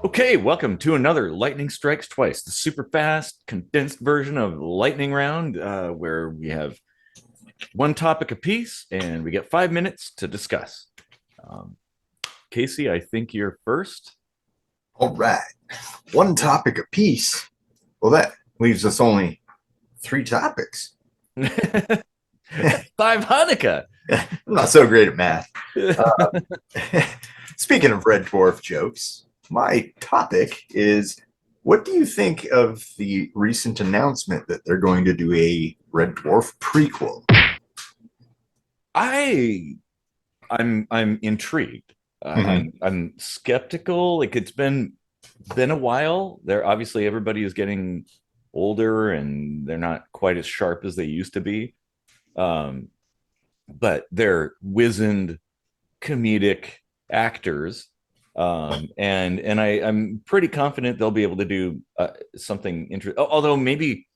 Okay, welcome to another Lightning Strikes Twice, the super fast, condensed version of Lightning Round, where we have one topic apiece and we get 5 minutes to discuss. Um, Casey, I think you're first. All right. One topic apiece. Well, that leaves us only three topics. Five Hanukkah. I'm not so great at math. Speaking of Red Dwarf jokes, my topic is what do you think of the recent announcement that they're going to do a Red Dwarf prequel? I I'm intrigued. Mm-hmm. I'm skeptical. Like it's been a while. They're obviously everybody is getting older and they're not quite as sharp as they used to be. Um, but they're wizened comedic actors. I'm pretty confident they'll be able to do something interesting. Although maybe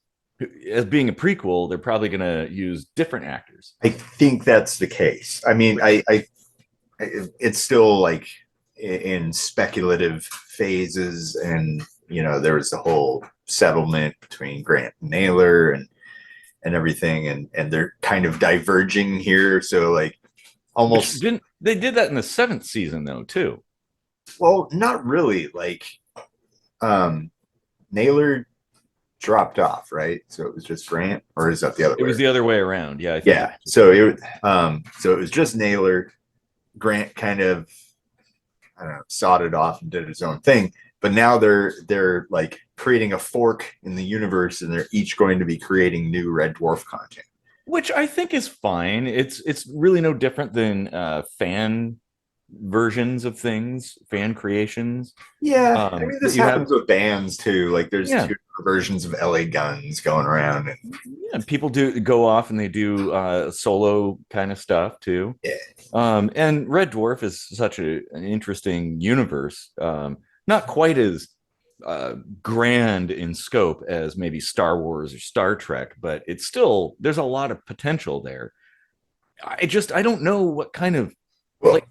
as being a prequel, they're probably going to use different actors. I think that's the case. I mean, it's still like in speculative phases, and there was the whole settlement between Grant and Naylor and everything, and they're kind of diverging here. So like Which almost, didn't they did that in the seventh season though too? well, not really. Like Naylor dropped off, right? So it was just Grant, or is that the other It way? was the other way around. Yeah, I think it Yeah. So it was just Naylor. Grant kind of, I don't know, sawed it off and did his own thing. But now they're like creating a fork in the universe, and they're each going to be creating new Red Dwarf content. which I think is fine. It's really no different than fan versions of things, fan creations. Yeah, I mean, That this you have. happens with bands too. Like there's Yeah, two versions of LA Guns going around, and yeah, people do go off and they do solo kind of stuff too. yeah, And Red Dwarf is such an interesting universe. Not quite as grand in scope as maybe Star Wars or Star Trek, but it's still there's a lot of potential there. I don't know what kind of like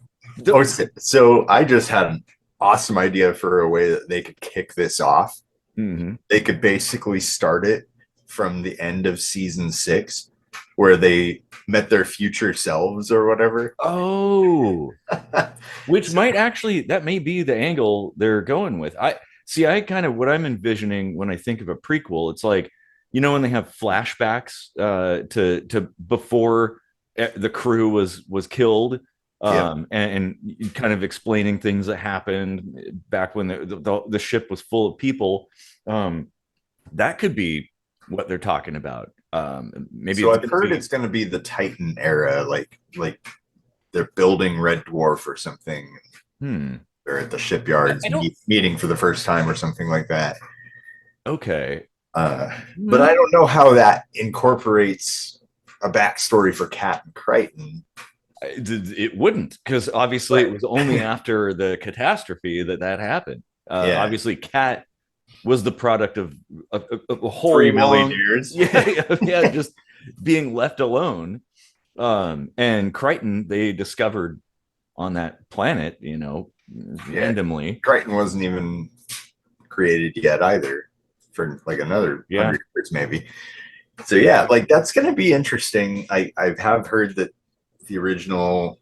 well, the, so I just had an awesome idea for a way that they could kick this off. Mhm. They could basically start it from the end of season 6, where they met their future selves or whatever. Oh, which So, might actually that may be the angle they're going with. I see. I kind of what I'm envisioning when I think of a prequel. It's like when they have flashbacks to before the crew was killed, yeah. and kind of explaining things that happened back when the ship was full of people. Um, that could be what they're talking about. Maybe So it's I've going to heard be. it's going to be the Titan era, like they're building Red Dwarf or something. Hmm. They're at the shipyards I don't. meeting for the first time or something like that. Okay. But I Hmm. don't know how that incorporates a backstory for Cat and Crichton. It wouldn't, because obviously it But was only after the catastrophe that happened. yeah, Obviously, Cat was the product of a three whole long, millionaires. yeah, yeah, just being left alone. And Crichton, they discovered on that planet, Yeah, randomly. Crichton wasn't even created yet either for like another Yeah, 100 years maybe. So yeah, like that's going to be interesting. I have heard that the original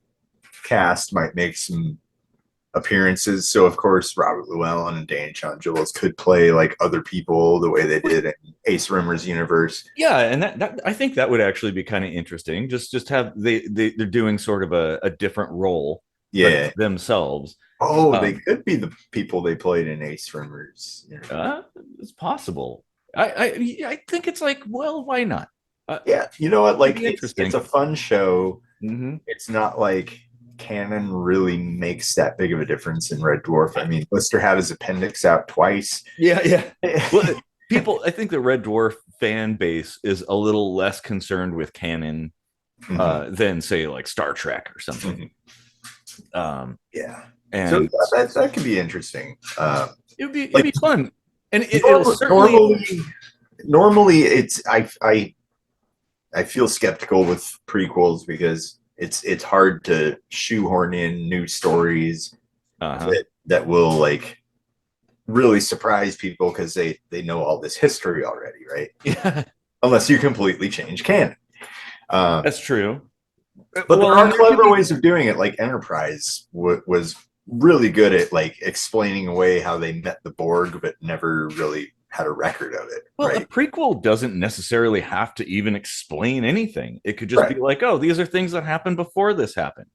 cast might make some appearances. So of course Robert Llewellyn and Dan Changelos could play like other people the way they did in Ace Rimmer's universe. yeah, and that I think that would actually be kind of interesting. Just have they're doing sort of a different role, but it's Yeah. themselves. Oh, they Um, could be the people they played in Ace Rimmer's universe. Uh, it's possible. I think it's like, well, why not? Yeah, you know what? Could Like be it's interesting. a fun show. Hmm. It's not like canon really makes that big of a difference in Red Dwarf. I mean, Lister had his appendix out twice. Yeah, yeah. Well, Mhm. I think the Red Dwarf fan base is a little less concerned with canon than say like Star Trek or something. Mhm. Um, Yeah. So and that could be interesting. it'd Like be fun, and it'll certainly. normally it's I feel skeptical with prequels because it's hard to shoehorn in new stories Uh huh. that will like really surprise people because they know all this history already, right? Yeah, Unless you completely change canon. Um, that's true. but there Well, are and there could clever be. ways of doing it. Like Enterprise was really good at like explaining away how they met the Borg, but never really had a record of it, Well, a right? prequel doesn't necessarily have to even explain anything. It could just be Right. like, oh, these are things that happened before this happened.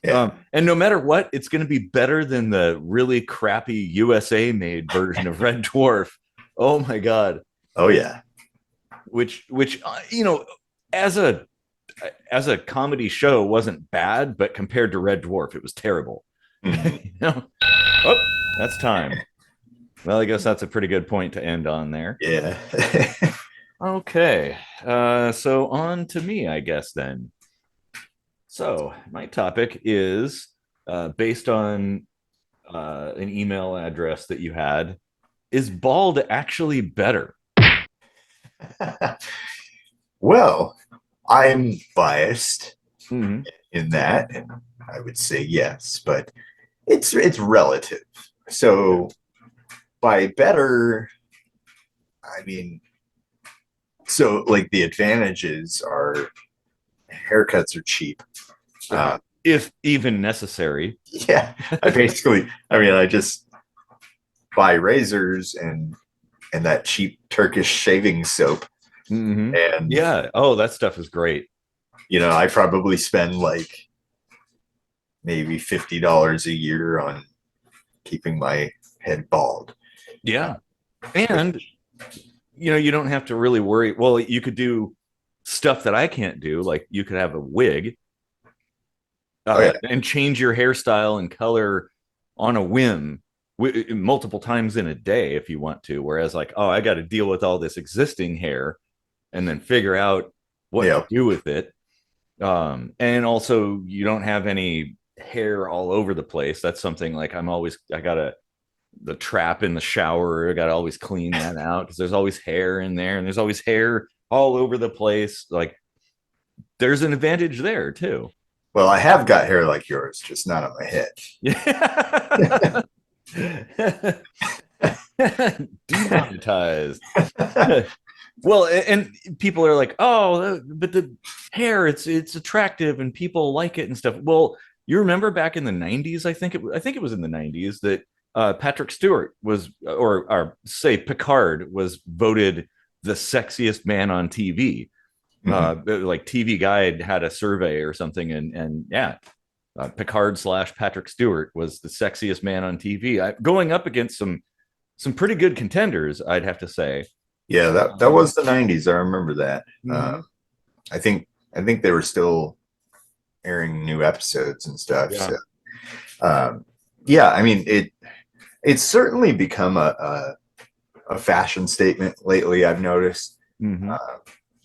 Yeah. And no matter what, it's going to be better than the really crappy USA made version of Red Dwarf. Oh my God. Oh yeah. Which as a as a comedy show wasn't bad, but compared to Red Dwarf, it was terrible. Mhm. you know? Oh, that's time. Well, I guess that's a pretty good point to end on there. Yeah. Okay. So on to me, I guess then. So my topic is based on an email address that you had. Is bald actually better? Well, I'm biased Mm-hmm. in that, and I would say yes, but it's relative. So by better, I mean, so like the advantages are haircuts are cheap. Uh, If even necessary. yeah, I mean, I just buy razors and that cheap Turkish shaving soap, Mm-hmm. and Yeah. Oh, that stuff is great. I probably spend like maybe $50 a year on keeping my head bald. Yeah. Uh, And which, you don't have to really worry. Well, you could do stuff that I can't do, like you could have a wig oh yeah, and change your hairstyle and color on a whim multiple times in a day if you want to. Whereas, like, oh, I got to deal with all this existing hair and then figure out what to yeah, do with it. And also, you don't have any hair all over the place. That's something like I gotta the trap in the shower. I gotta always clean that out because there's always hair in there and there's always hair all over the place. Like, there's an advantage there too. well, I have got hair like yours, just not on my head. Yeah. Demonetized. Well, and people are like, "Oh, but the hair, it's attractive and people like it and stuff." Well, you remember back in the '90s? I think it was in the '90s that Patrick Stewart was, or say Picard was voted the sexiest man on TV. Mhm. Like TV Guide had a survey or something, and yeah, Picard slash Patrick Stewart was the sexiest man on TV, going up against some pretty good contenders, I'd have to say. Yeah, that Um, was the '90s. I remember that. mhm. I think they were still airing new episodes and stuff. Yeah. So yeah, I mean it's certainly become a fashion statement lately. I've noticed Hmm. uh,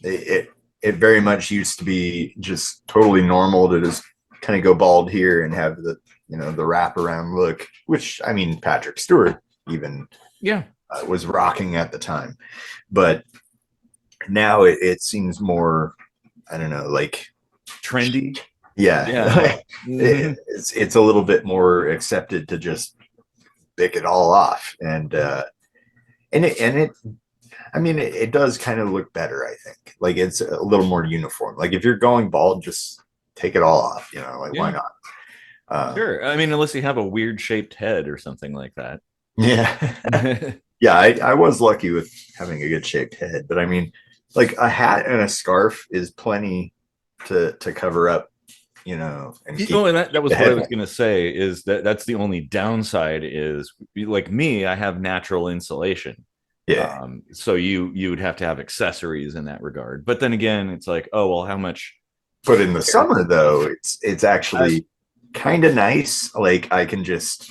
it very much used to be just totally normal to just kind of go bald here and have the the wraparound look, which I mean Patrick Stewart even Yeah. was rocking at the time, but now it seems more, I don't know, like Trendy. Yeah. yeah, Hmm. it's a little bit more accepted to just pick it all off, and it I mean it does kind of look better. I think like it's a little more uniform. Like if you're going bald, just take it all off. Like why Yeah. not? Um, Sure. I mean, unless you have a weird shaped head or something like that. yeah, yeah. I was lucky with having a good shaped head, but I mean, like a hat and a scarf is plenty to cover up, and keep And that the was what I head. was going to say is that's the only downside is like me, I have natural insulation. Yeah. So you would have to have accessories in that regard. But then again, it's like, oh, well, how much But in the hair? summer though, it's Uh, actually kind of nice. Like I can just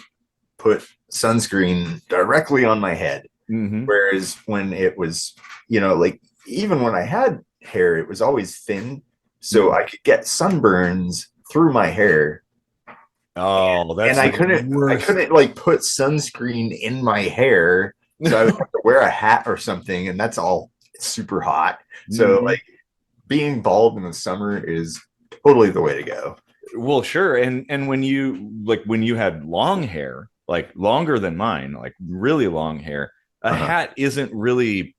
put sunscreen directly on my head. mhm. Whereas when it was, like even when I had hair, it was always thin. So Mhm. I could get sunburns through my hair. Oh, And that's I the couldn't I worst. couldn't like put sunscreen in my hair. So I would have to wear a hat or something, and that's all super hot. So Mhm. like being bald in the summer is totally the way to go. Well, sure. And when you had long hair, like longer than mine, like really long hair, a Uh-huh. hat isn't really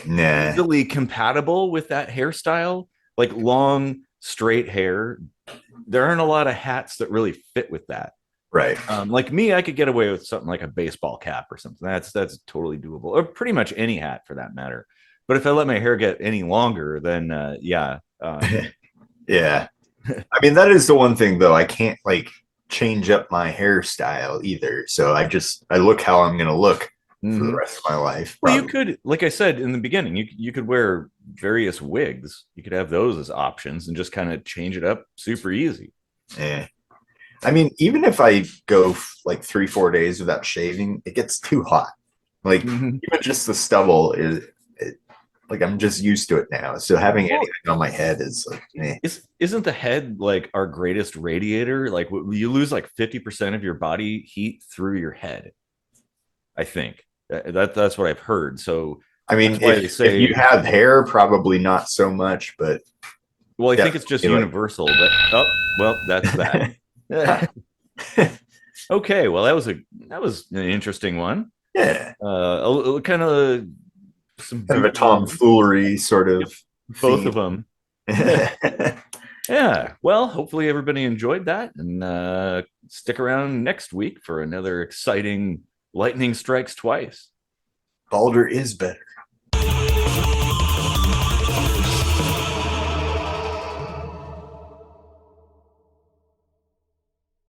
Nah. easily compatible with that hairstyle. Like long, straight hair, there aren't a lot of hats that really fit with that. Right. Like me, I could get away with something like a baseball cap or something. That's totally doable, or pretty much any hat for that matter. But if I let my hair get any longer, then yeah, Yeah. I mean, that is the one thing though. I can't like change up my hairstyle either. So I look how I'm gonna look for the mm-hmm. rest of my life, Well, you probably. could, like I said in the beginning, you could wear various wigs. You could have those as options and just kind of change it up super easy. Yeah. I mean, even if I go like 3, 4 days without shaving, it gets too hot. Like Mm-hmm. even just the stubble is it, like I'm just used to it now. So having Well, anything on my head is like, isn't the head like our greatest radiator? Like you lose like 50% of your body heat through your head. I think that's what I've heard. So I that's mean, why they if you say. have hair, probably not so much, but Well, I think it's just definitely like universal. But oh, well, that's that. Okay, well, that was an interesting one. yeah, Kind of some kind of a goofy. tomfoolery sort Yep, of both theme. of them. Yeah. Well, hopefully everybody enjoyed that, and stick around next week for another exciting lightning strikes twice. Balder is better.